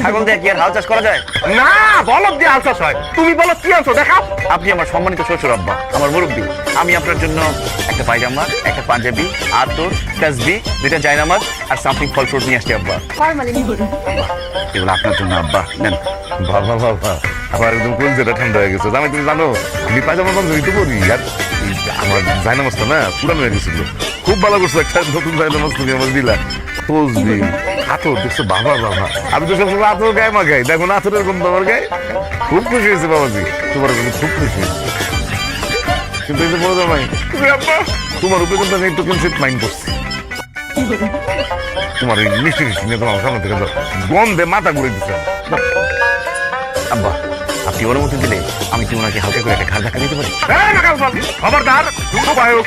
ছাগল দিয়ে কি আর হাল চাষ করা যায়? না, বলদ দিয়ে হাল চাষ হয়। তুমি বলো কি আনছো দেখাও। আপনি আমার সম্মানিত শ্বশুর আব্বা, আমার মুরব্বী। আমি আপনার জন্য একটা পায়জামা, একটা পাঞ্জাবি, আতর, তাসবি, দুইটা জায়নামাজ আর সামথিং ফল ফ্রুট নিয়ে আসছি আব্বা। এগুলো আপনার জন্য আব্বা, নেন। বাবা বাবা, আমার একদম কলজেটা ঠান্ডা হয়ে গেছে। আমি তুমি জানো আমি পায়জামা পাঞ্জাবি তো পরি, আর আমার জায়নামাজটা না পুরানো হয়ে গেছিল। খুব ভালো করছো, একটা নতুন জায়নামাজ তুমি আমার দিলা। তসবি, আতর দেখছো, বাবা বাবা, আমি তো সবসময় আতর গায়ে মাখাই, দেখো না আতরের গন্ধ আমার গায়ে। খুব খুশি হয়েছে বাবাজি, তোমার কাছে খুব খুশি হয়েছে। কিন্তু এই যে বড় জামাই, তুমি আব্বা, তোমার উপরে কিন্তু আমি একটু কনসেপ্ট মাইন্ড করছি। তোমার এই মিষ্টি মিষ্টি নিয়ে তোমার সামনে থেকে যাও, গন্ধে মাথা ঘুরে দিচ্ছে। আব্বা, আপনি অনুমতি দিলে আমি কি ওনাকে হালকা করে একটা ঘাড় ধাক্কা দিতে পারি? খবরদার, খবরদার,